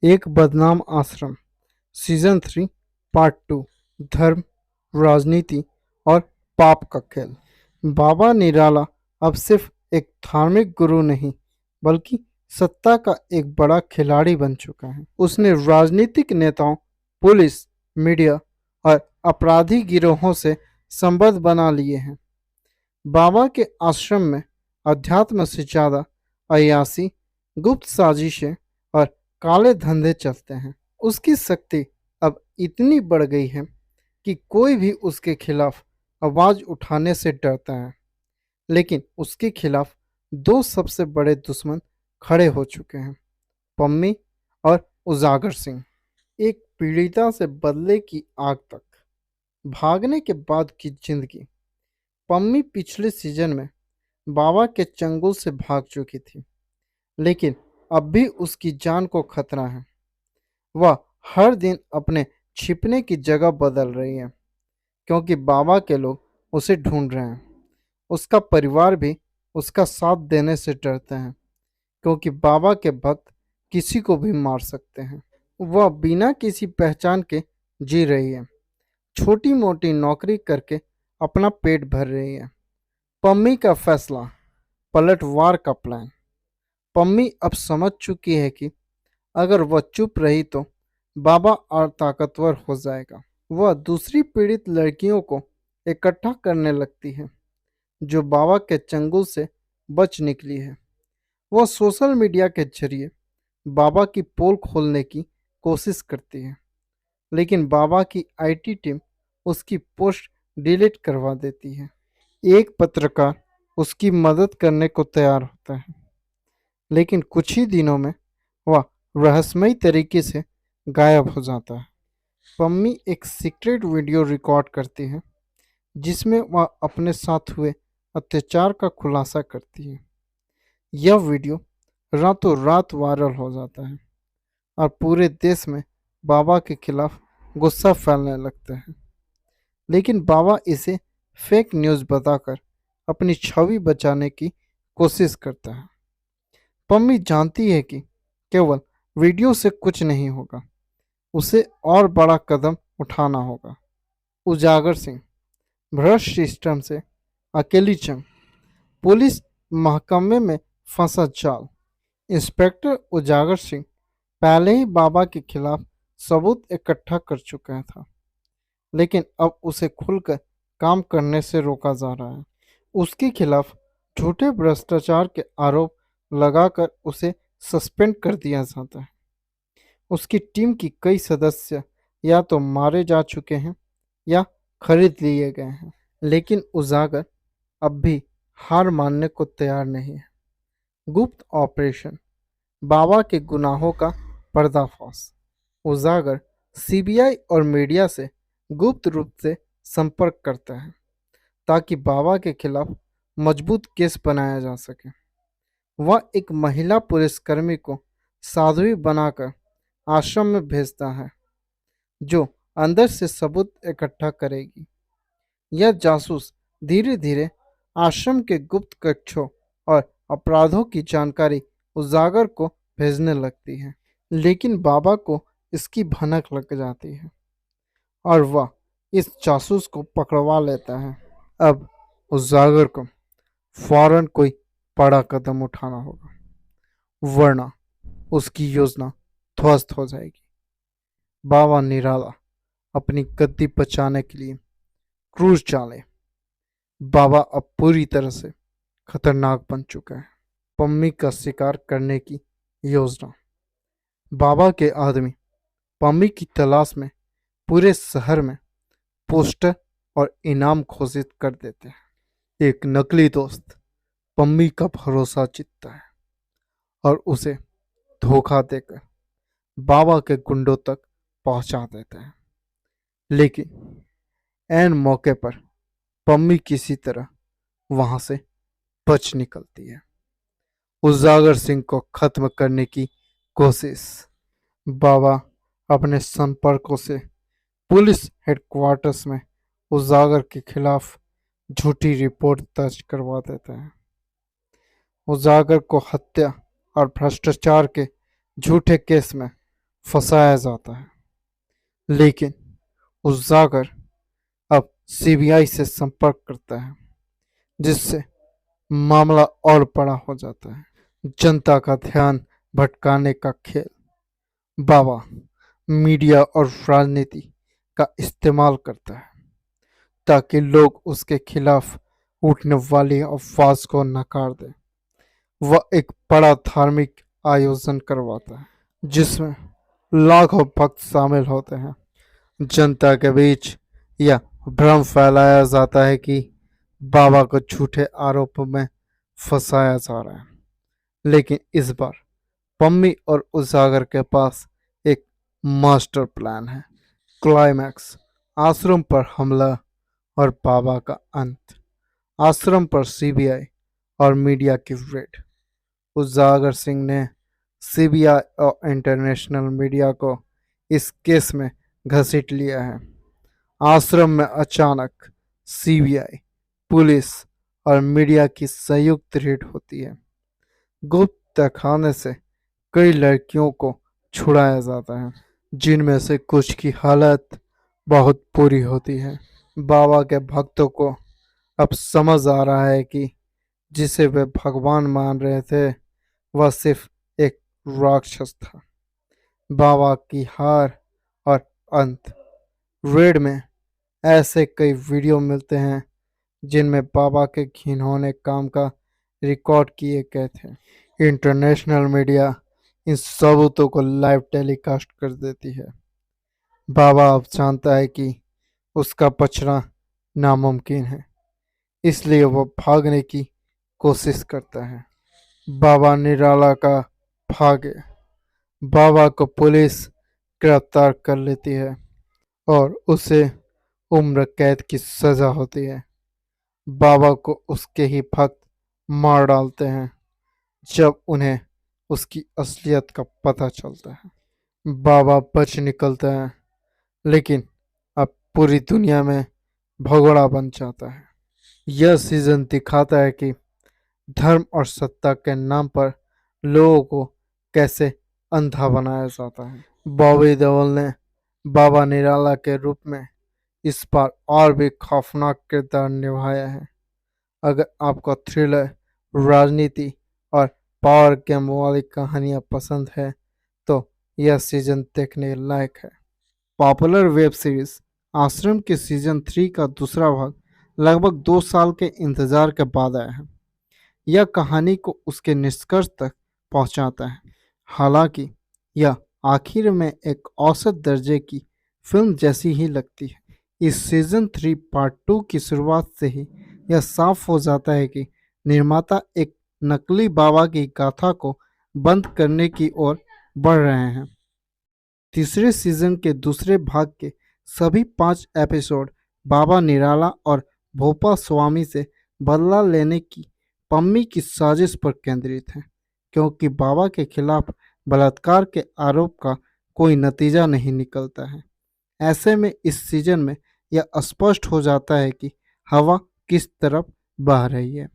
एक बदनाम आश्रम सीजन 3 पार्ट 2। धर्म, राजनीति और पाप का खेल। बाबा निराला अब सिर्फ एक धार्मिक गुरु नहीं बल्कि सत्ता का एक बड़ा खिलाड़ी बन चुका है। उसने राजनीतिक नेताओं, पुलिस, मीडिया और अपराधी गिरोहों से संबंध बना लिए हैं। बाबा के आश्रम में अध्यात्म से ज्यादा अय्यासी, गुप्त साजिशें और काले धंधे चलते हैं। उसकी शक्ति अब इतनी बढ़ गई है कि कोई भी उसके खिलाफ आवाज उठाने से डरता है। लेकिन उसके खिलाफ दो सबसे बड़े दुश्मन खड़े हो चुके हैं, पम्मी और उजागर सिंह। एक पीड़िता से बदले की आग तक भागने के बाद की जिंदगी। पम्मी पिछले सीजन में बाबा के चंगुल से भाग चुकी थी, लेकिन अब भी उसकी जान को खतरा है। वह हर दिन अपने छिपने की जगह बदल रही है, क्योंकि बाबा के लोग उसे ढूंढ रहे हैं। उसका परिवार भी उसका साथ देने से डरते हैं, क्योंकि बाबा के भक्त किसी को भी मार सकते हैं। वह बिना किसी पहचान के जी रही है, छोटी मोटी नौकरी करके अपना पेट भर रही है। पम्मी का फैसला, पलटवार का प्लान। पम्मी अब समझ चुकी है कि अगर वह चुप रही तो बाबा और ताकतवर हो जाएगा। वह दूसरी पीड़ित लड़कियों को इकट्ठा करने लगती है जो बाबा के चंगुल से बच निकली है। वह सोशल मीडिया के जरिए बाबा की पोल खोलने की कोशिश करती है, लेकिन बाबा की आईटी टीम उसकी पोस्ट डिलीट करवा देती है। एक पत्रकार उसकी मदद करने को तैयार होता है, लेकिन कुछ ही दिनों में वह रहस्यमयी तरीके से गायब हो जाता है। पम्मी एक सीक्रेट वीडियो रिकॉर्ड करती है जिसमें वह अपने साथ हुए अत्याचार का खुलासा करती है। यह वीडियो रातों रात वायरल हो जाता है और पूरे देश में बाबा के खिलाफ गुस्सा फैलने लगता है। लेकिन बाबा इसे फेक न्यूज़ बताकर अपनी छवि बचाने की कोशिश करता है। पम्मी जानती है कि केवल वीडियो से कुछ नहीं होगा, उसे और बड़ा कदम उठाना होगा। उजागर सिंह, भ्रष्ट सिस्टम से अकेली जंग, पुलिस महकमे में फंसा जाल। इंस्पेक्टर उजागर सिंह पहले ही बाबा के खिलाफ सबूत इकट्ठा कर चुका था, लेकिन अब उसे खुलकर काम करने से रोका जा रहा है। उसके खिलाफ झूठे भ्रष्टाचार के आरोप लगाकर उसे सस्पेंड कर दिया जाता है। उसकी टीम की कई सदस्य या तो मारे जा चुके हैं या खरीद लिए गए हैं, लेकिन उजागर अब भी हार मानने को तैयार नहीं है। गुप्त ऑपरेशन, बाबा के गुनाहों का पर्दाफाश। उजागर सीबीआई और मीडिया से गुप्त रूप से संपर्क करता है ताकि बाबा के खिलाफ मजबूत केस बनाया जा सके। वह एक महिला पुलिसकर्मी को साध्वी बनाकर आश्रम में भेजता है जो अंदर से सबूत इकट्ठा करेगी। यह जासूस धीरे धीरे आश्रम के गुप्त कक्षों और अपराधों की जानकारी उजागर को भेजने लगती है, लेकिन बाबा को इसकी भनक लग जाती है और वह इस जासूस को पकड़वा लेता है। अब उजागर को फौरन कोई बड़ा कदम उठाना होगा, वरना उसकी योजना ध्वस्त हो जाएगी। बाबा निराला अपनी गद्दी बचाने के लिए क्रूज चाले। बाबा अब पूरी तरह से खतरनाक बन चुका है। पम्मी का शिकार करने की योजना। बाबा के आदमी पम्मी की तलाश में पूरे शहर में पोस्टर और इनाम घोषित कर देते हैं। एक नकली दोस्त पम्मी का भरोसा जीतता है और उसे धोखा देकर बाबा के गुंडों तक पहुंचा देता है। लेकिन ऐन मौके पर पम्मी किसी तरह वहां से बच निकलती है। उजागर सिंह को खत्म करने की कोशिश। बाबा अपने संपर्कों से पुलिस हेडक्वार्टर्स में उजागर के खिलाफ झूठी रिपोर्ट दर्ज करवा देता है। उजागर को हत्या और भ्रष्टाचार के झूठे केस में फंसाया जाता है। लेकिन उजागर अब सीबीआई से संपर्क करता है, जिससे मामला और बड़ा हो जाता है। जनता का ध्यान भटकाने का खेल। बाबा मीडिया और राजनीति का इस्तेमाल करता है ताकि लोग उसके खिलाफ उठने वाली अफवाह को नकार दें। वह एक बड़ा धार्मिक आयोजन करवाता है जिसमें लाखों भक्त शामिल होते हैं। जनता के बीच यह भ्रम फैलाया जाता है कि बाबा को झूठे आरोपों में फंसाया जा रहा है। लेकिन इस बार पम्मी और उजागर के पास एक मास्टर प्लान है। क्लाइमैक्स। आश्रम पर हमला और बाबा का अंत। आश्रम पर सीबीआई और मीडिया की रेड। उजागर सिंह ने सीबीआई और इंटरनेशनल मीडिया को इस केस में घसीट लिया है। आश्रम में अचानक सीबीआई, पुलिस और मीडिया की संयुक्त रेड होती है। गुप्त तहखाने से कई लड़कियों को छुड़ाया जाता है, जिनमें से कुछ की हालत बहुत बुरी होती है। बाबा के भक्तों को अब समझ आ रहा है कि जिसे वे भगवान मान रहे थे वह सिर्फ एक राक्षस था। बाबा की हार और अंत। रेड में ऐसे कई वीडियो मिलते हैं जिनमें बाबा के घिनौने काम का रिकॉर्ड किए गए थे। इंटरनेशनल मीडिया इन सबूतों को लाइव टेलीकास्ट कर देती है। बाबा अब जानता है कि उसका बचना नामुमकिन है, इसलिए वह भागने की कोशिश करता है। बाबा निराला का भाग्य। बाबा को पुलिस गिरफ्तार कर लेती है और उसे उम्र कैद की सजा होती है। बाबा को उसके ही भक्त मार डालते हैं जब उन्हें उसकी असलियत का पता चलता है। बाबा बच निकलता है, लेकिन अब पूरी दुनिया में भगोड़ा बन जाता है। यह सीजन दिखाता है कि धर्म और सत्ता के नाम पर लोगों को कैसे अंधा बनाया जाता है। बॉबी देओल ने बाबा निराला के रूप में इस बार और भी खौफनाक किरदार निभाया है। अगर आपको थ्रिलर, राजनीति और पावर गेम वाली कहानियां पसंद है तो यह सीजन देखने लायक है। पॉपुलर वेब सीरीज आश्रम के सीजन 3 का दूसरा भाग लगभग 2 साल के इंतजार के बाद आया है। यह कहानी को उसके निष्कर्ष तक पहुंचाता है। हालांकि यह आखिर में एक औसत दर्जे की फिल्म जैसी ही लगती है। इस सीजन 3 पार्ट 2 की शुरुआत से ही यह साफ हो जाता है कि निर्माता एक नकली बाबा की गाथा को बंद करने की ओर बढ़ रहे हैं। तीसरे सीजन के दूसरे भाग के सभी 5 एपिसोड बाबा निराला और भोपा स्वामी से बदला लेने की पम्मी की साजिश पर केंद्रित है, क्योंकि बाबा के खिलाफ बलात्कार के आरोप का कोई नतीजा नहीं निकलता है। ऐसे में इस सीजन में यह स्पष्ट हो जाता है कि हवा किस तरफ बह रही है।